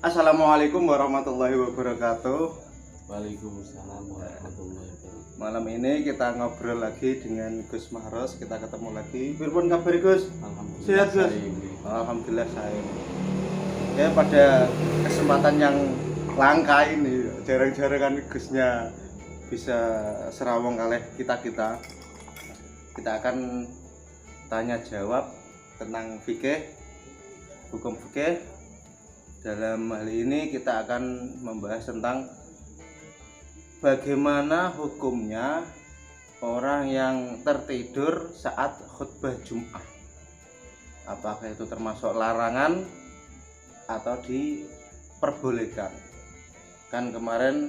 Assalamualaikum warahmatullahi wabarakatuh. Waalaikumsalam warahmatullahi wabarakatuh. Malam ini kita ngobrol lagi dengan Gus Mahros. Kita ketemu lagi. Pirpun kabar Gus? Alhamdulillah. Sehat Gus? Alhamdulillah saya. Ya pada kesempatan yang langka ini, jarang-jarang kan Gusnya bisa serawong kalih kita. Kita akan tanya jawab tentang fikih, hukum fikih. Dalam hal ini kita akan membahas tentang bagaimana hukumnya orang yang tertidur saat khutbah Jumat. Apakah itu termasuk larangan atau diperbolehkan? Kan kemarin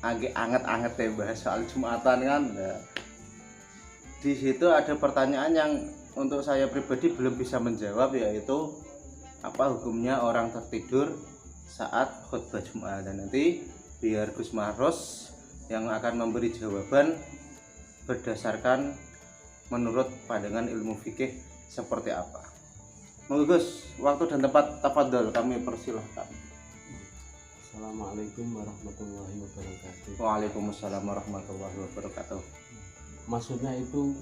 agak anget-anget ya bahas soal Jumatan kan. Nah, di situ ada pertanyaan yang untuk saya pribadi belum bisa menjawab, yaitu apa hukumnya orang tertidur saat khutbah Jumat. Dan nanti biar Gus Mahros yang akan memberi jawaban berdasarkan menurut pandangan ilmu fikih seperti apa. Monggo Gus, waktu dan tempat tafadhol kami persilahkan. Assalamualaikum warahmatullahi wabarakatuh. Waalaikumsalam warahmatullahi wabarakatuh. Maksudnya itu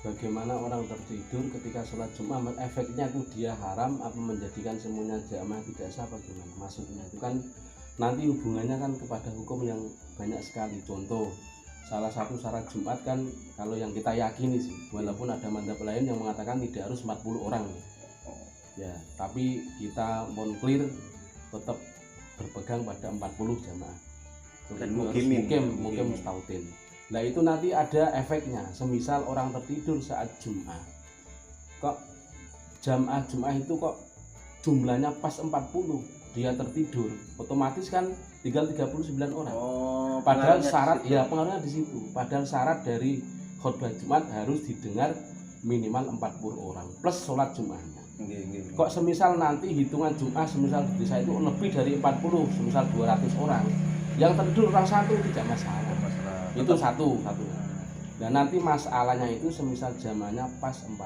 bagaimana orang tertidur ketika sholat Jumat, efeknya itu dia haram apa menjadikan semuanya jamaah tidak sah, apa gimana? Maksudnya itu kan nanti hubungannya kan kepada hukum yang banyak sekali. Contoh, salah satu syarat Jumat kan kalau yang kita yakini sih, walaupun ada madzhab lain yang mengatakan tidak harus 40 orang ya, tapi kita mohon clear tetap berpegang pada 40 jamaah. Dan mukim mustautin. Nah itu nanti ada efeknya. Semisal orang tertidur saat Jumat, kok jamaah Jumat itu kok jumlahnya pas 40, dia tertidur, otomatis kan tinggal 39 orang. Padahal syarat ya pengaruhnya di situ. Padahal syarat dari khutbah Jumat harus didengar minimal 40 orang plus sholat Jumatnya. Kok semisal nanti hitungan Jumat semisal di desa itu lebih dari 40, semisal 200 orang, yang tertidur orang satu tidak masalah. Itu satu. Dan nanti masalahnya itu semisal zamannya pas 40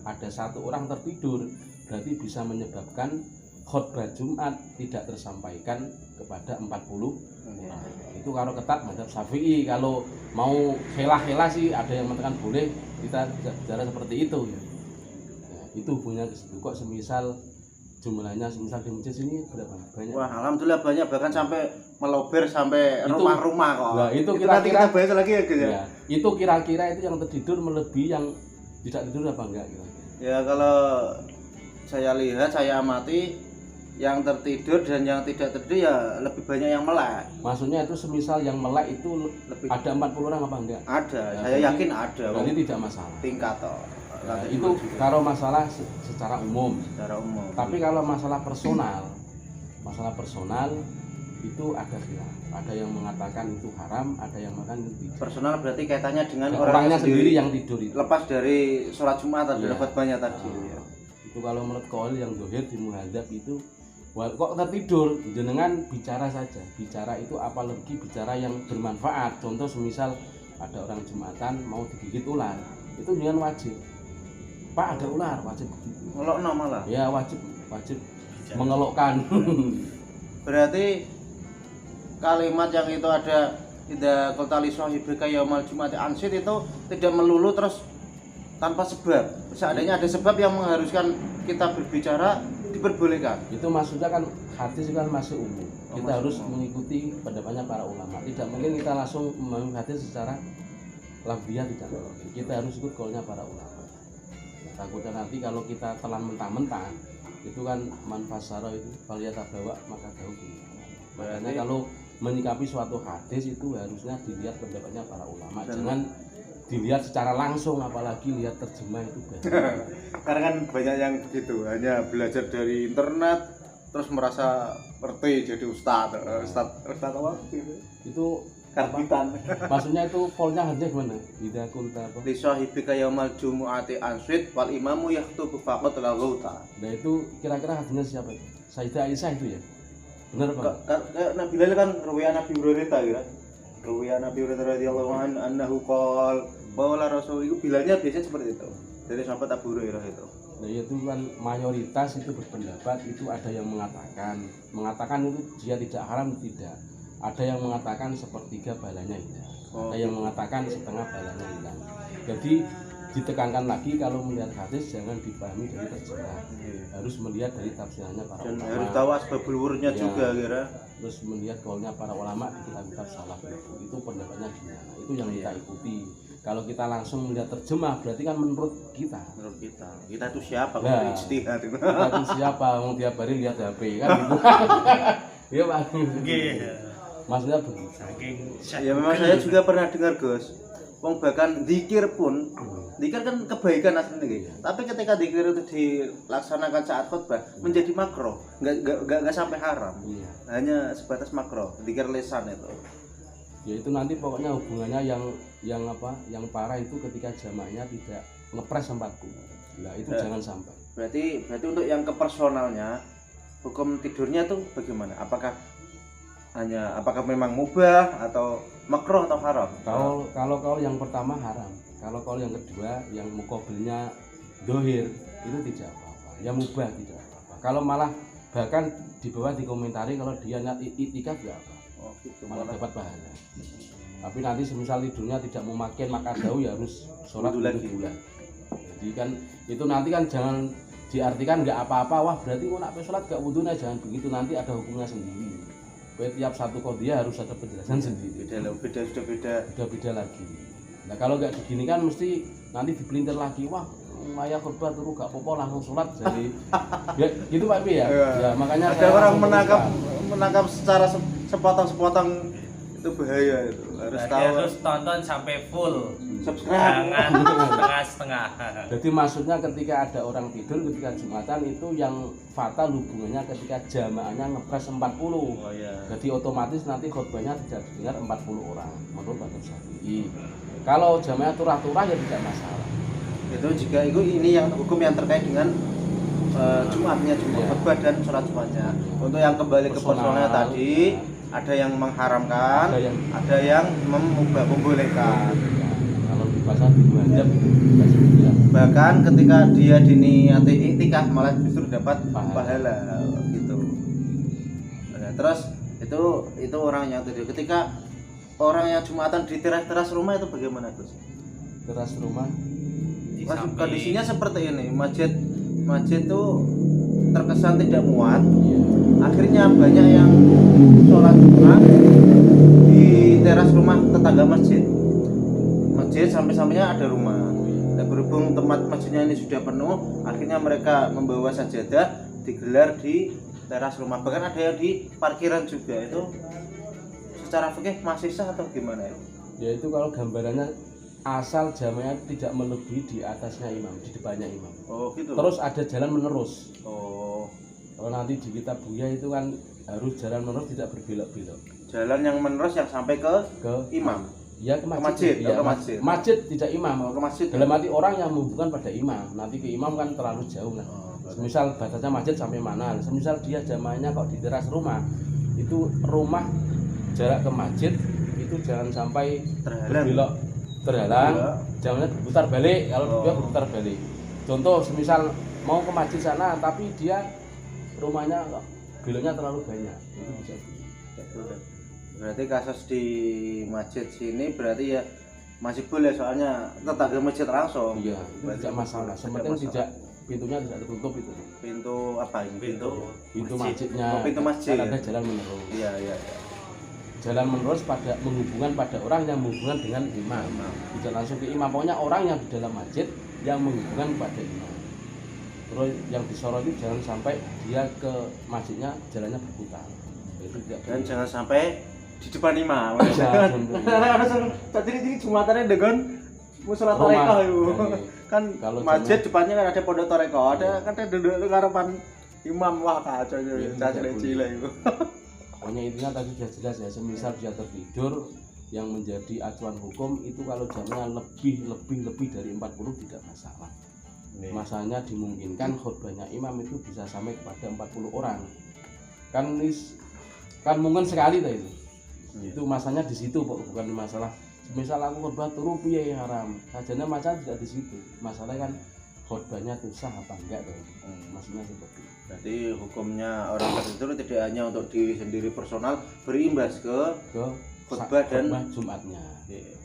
ada satu orang tertidur, berarti bisa menyebabkan khutbah Jumat tidak tersampaikan kepada 40 orang. Itu kalau ketat madzhab Syafi'i. Kalau mau helah-helah sih ada yang mengatakan boleh kita bisa bicara seperti itu ya. Nah, itu punya kesitu. Kok semisal jumlahnya semisal di masjid sini berapa banyak? Wah, alhamdulillah banyak, bahkan sampai melober sampai rumah-rumah kok. Nah, itu kira-kira kita bahas lagi ya Gus ya. Ya, itu kira-kira itu yang tertidur melebihi yang tidak tidur apa enggak kira-kira? Ya kalau saya lihat, saya amati, yang tertidur dan yang tidak tertidur ya lebih banyak yang melek. Maksudnya itu semisal yang melek itu lebih ada 40 orang apa enggak? Ada, ya, saya yakin ada. Berarti tidak masalah. Tingkat toh. Ya, itu kalau masalah secara umum. Tapi kalau masalah personal itu ada khilaf. Ada yang mengatakan itu haram, ada yang mengatakan itu tidak. Personal berarti kaitannya dengan orangnya sendiri yang tidur itu. Lepas dari sholat Jumat atau khutbahnya tadi. Ya. Itu kalau menurut qaul yang dohir di muhadzab itu, kok tertidur, jenengan bicara saja. Bicara itu apalagi bicara yang bermanfaat. Contoh semisal ada orang Jumatan mau digigit ular, itu jangan wajib. Pak ada ular, wajib begitu. Ngelokno malah. Ya wajib mengelokkan. Berarti kalimat yang itu ada tidak qultali sahibika yaumal jumati ansit itu tidak melulu terus tanpa sebab. Seandainya ada sebab yang mengharuskan kita berbicara, diperbolehkan. Itu maksudnya kan hadis kan masih umum. Kita harus mengikuti pendapatnya para ulama. Tidak mungkin kita langsung memahami hadis secara lafziah, tidak. Kita harus ikut qaulnya para ulama. Takutnya nanti kalau kita telan mentah-mentah itu kan manfasara itu faliyata bawa maka jauh. Makanya kalau menyikapi suatu hadis itu harusnya dilihat pendapatnya para ulama. Jangan dilihat secara langsung, apalagi lihat terjemah itu banyak. Karena kan banyak yang begitu, hanya belajar dari internet terus merasa ngerti jadi ustaz apa gitu. Itu karbitan. Maksudnya itu polnya hadis mana? Tidak kunta apa? Li sahibika yaumal jumu'ati answit wal imamu yaktubu faqat laghauta. Nah itu kira-kira hadisnya siapa itu? Sayyidah Aisyah itu ya? Benar Pak? Nabi Bilal kan riwayat Nabi Hurairah kira. Riwayat Nabi Hurairah radhiyallahu anhu qala qala Rasul itu Bilalnya biasanya seperti itu. Dari sahabat Abu Hurairah itu. Nah, itu kan mayoritas itu berpendapat itu ada yang mengatakan itu dia tidak haram, tidak. Ada yang mengatakan sepertiga balanya hilang. Ada yang mengatakan setengah balanya hilang. Jadi ditekankan lagi kalau melihat hadis jangan dipahami dari terjemah, harus melihat dari tafsirannya para Dan ulama. harus tahu asbab bulwurnya Ya. juga kira. Terus melihat kaulnya para ulama di kitab-kitab salaf itu pendapatnya gimana, itu yang kita ikuti. Kalau kita langsung melihat terjemah berarti kan menurut kita Kita itu siapa Nah. kalau ijtihad itu? kita itu siapa, mau tiap hari lihat HP kan gitu. Iya Pak, maksudnya begitu. Saking Ya memang saya juga pernah dengar Gus. Wong bahkan zikir pun, zikir kan kebaikan aslinya gitu. Tapi ketika zikir itu dilaksanakan saat khutbah menjadi makro, nggak sampai haram. Iya. Hanya sebatas makro, zikir lisan itu. Ya itu nanti pokoknya hubungannya yang parah itu ketika jamaknya tidak ngepres 40. Nah itu jangan sampai. Berarti untuk yang ke personalnya, hukum tidurnya tuh bagaimana? Apakah memang mubah atau makruh atau haram? Kalau yang pertama haram. Kalau yang kedua yang muqabilnya dohir itu tidak apa-apa. Yang mubah tidak apa-apa. Kalau malah bahkan di bawah dikomentari kalau dia niat itikaf ya apa? Oh, gitu. Malah dapat pahala. Tapi nanti semisal tidurnya tidak mau makin maka jauh ya harus sholat Wudu lagi. bulan. Jadi kan itu nanti kan jangan diartikan nggak apa-apa, wah berarti kok nak sholat gak wudu, nah jangan begitu, nanti ada hukumnya sendiri. Tiap satu qadhiyah harus ada penjelasan sendiri. Beda lagi. Nah kalau nggak begini kan mesti nanti dipelintir lagi, wah maya khutbah turu gak apa-apa langsung sholat, jadi ya, gitu Pak Pi ya. Ya makanya ada orang menangkap secara sepotong-sepotong, itu bahaya itu. Harus berarti tahu. harus tonton sampai full. Subscribe. Jangan setengah-setengah. Jadi maksudnya ketika ada orang tidur ketika Jumatan itu yang fatal hubungannya ketika jamaahnya ngepres 40. Oh iya. Jadi otomatis nanti khutbahnya tidak didengar 40 orang menurut Mazhab Syafi'i. Kalau jamaahnya turah-turah ya tidak masalah. Itu jika ini yang hukum yang terkait dengan Jumatnya, Jumat khutbah dan sholat Jumatnya. Untuk yang kembali ke personalnya tadi, ada yang mengharamkan, ada yang membolehkan. Kalau di pasar diwajib ya. Bahkan ketika dia diniati iktikaf malah justru dapat pahala gitu. Nah, terus itu orang yang tadi. Ketika orang yang Jumatan di teras rumah itu bagaimana Gus? Teras rumah Kondisinya seperti ini, masjid itu terkesan tidak muat. Akhirnya banyak yang sholat Jumat di teras rumah tetangga masjid sampai-sampainya ada rumah. Dan berhubung tempat masjidnya ini sudah penuh, akhirnya mereka membawa sajadah digelar di teras rumah. Bahkan ada yang di parkiran juga. Itu secara fikih masih sah atau gimana ya? Ya itu kalau gambarannya asal jamaahnya tidak melebihi di atasnya imam, di depannya imam. Oh gitu. Terus ada jalan menerus. Oh. Kalau nanti di kitab Buya itu kan harus jalan menerus, tidak berbelok-belok. Jalan yang menerus yang sampai ke imam. Ya ke masjid. Ya, ke masjid. Masjid tidak imam. Ke masjid. Dalam arti orang yang menghubungkan pada imam. Nanti ke imam kan terlalu jauh kan. Semisal batasnya masjid sampai mana? Semisal dia jamaahnya kok di teras rumah, itu rumah jarak ke masjid itu jangan sampai terhalang, jangan berputar balik. Kalau dia berputar balik, contoh semisal mau ke masjid sana tapi dia rumahnya beloknya terlalu banyak, itu bisa. Berarti kasus di masjid sini berarti ya masih boleh, soalnya tetangga masjid langsung. Iya, tidak masalah. Sementing tidak pintunya tidak tertutup itu. Pintu apa ini? Pintu masjidnya. Pintu masjid. Kan ada jalan menerus. Iya. Jalan menerus menghubungkan pada orang yang menghubungkan dengan imam. Tidak langsung ke imam. Pokoknya orang yang di dalam masjid yang menghubungkan pada imam. Terus yang disoroti jangan sampai dia ke masjidnya jalannya berputar. Itu tidak. Dan jangan sampai di depan imam. Tadi ini Jumatannya dengan musola Torekoh itu. Kan masjid depannya kan ada pondok Torekoh, ada duduk harapan imam, wah kacau ya, cilik itu. Pokoknya intinya tadi sudah jelas ya, semisal dia tertidur yang menjadi acuan hukum itu kalau jamnya lebih dari 40 tidak masalah. Masalahnya dimungkinkan khutbahnya imam itu bisa sampai kepada 40 orang. Kan mungkin sekali lah itu. Itu masanya di situ bukan masalah. Misal aku khutbah turu piye haram. Sajane masalah tidak di situ. Masalahnya kan khotbahnya itu sah apa enggak kan? Maksudnya seperti itu. Berarti hukumnya orang tertidur tidak hanya untuk diri sendiri personal, berimbas ke khutbah dan khotbah Jumatnya. Iya.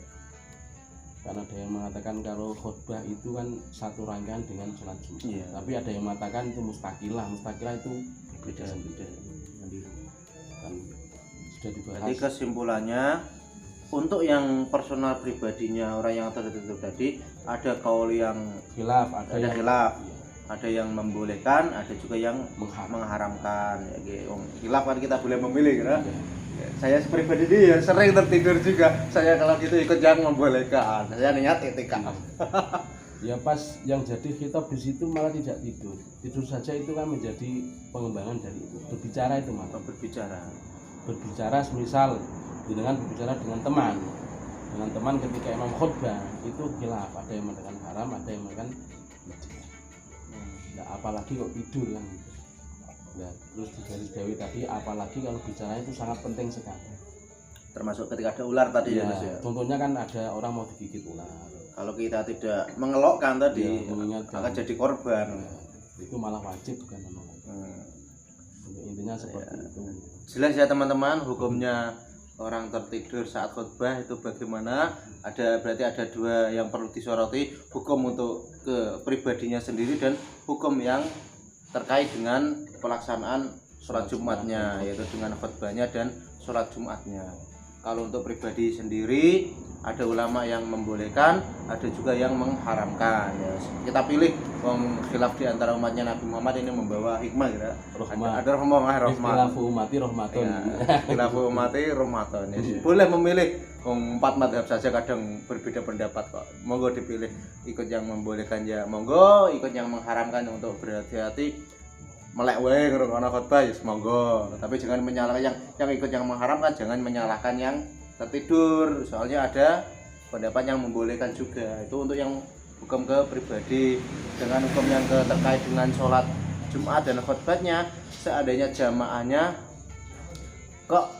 Karena ada yang mengatakan kalau khotbah itu kan satu rangkaian dengan sholat Jumat. Iya. Tapi ada yang mengatakan itu mustaqilah itu Beda. kan sudah dibahas. Jadi kesimpulannya untuk yang personal pribadinya orang yang tertidur tadi ada kaul yang Khilaf, ada yang khilaf. iya, Ada yang membolehkan, ada juga yang mengharamkan. Ya, khilaf kan kita boleh memilih, kan? Iya. Saya pribadi dia sering tertidur juga. Saya kalau gitu ikut yang membolehkan. Saya niat etika. Ya pas yang jadi khitab di situ malah tidak tidur. Tidur saja itu kan menjadi pengembangan dari itu. Berbicara itu malah. Berbicara semisal dengan berbicara dengan teman. Dengan teman ketika imam khutbah itu khilaf. Ada yang mengatakan haram, ada yang mengatakan tidak. Nah, apalagi kok tidur kan. Nah, terus di garis tadi apalagi kalau bicara itu sangat penting sekali. Termasuk ketika ada ular tadi ya, Mas ya. Contohnya kan ada orang mau digigit ular. Kalau kita tidak mengelokkan tadi akan jadi korban. Itu malah wajib kan intinya seperti itu. Jelas ya teman-teman, hukumnya orang tertidur saat khutbah itu bagaimana? Berarti ada dua yang perlu disoroti, hukum untuk ke pribadinya sendiri dan hukum yang terkait dengan pelaksanaan sholat Jumatnya, yaitu dengan khutbahnya dan sholat Jumatnya. Kalau untuk pribadi sendiri ada ulama yang membolehkan, ada juga yang mengharamkan. Ya, kita pilih khilaf di antara umatnya Nabi Muhammad ini membawa hikmah ya. Ada rahmah. Khilafu umati rahmatun. Khilafu umati rahmatun. Boleh memilih 4 mazhab saja kadang berbeda pendapat kok. Monggo dipilih ikut yang membolehkan ya monggo, ikut yang mengharamkan untuk berhati-hati. Melek wae ngrungokno khotbah ya monggo. Tapi jangan menyalahkan yang ikut yang mengharamkan, jangan menyalahkan yang tertidur. Soalnya ada pendapat yang membolehkan juga. Itu untuk yang hukum ke pribadi. Dengan hukum yang terkait dengan sholat Jumat dan khotbahnya, seandainya jamaahnya kok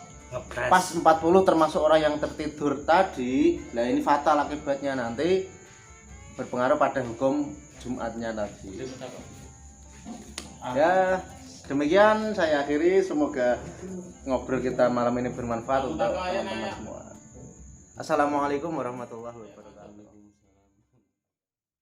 pas 40 termasuk orang yang tertidur tadi, nah ini fatal akibatnya nanti berpengaruh pada hukum Jumatnya tadi. Ya, demikian saya akhiri. Semoga ngobrol kita malam ini bermanfaat untuk teman-teman semua. Assalamualaikum warahmatullahi wabarakatuh.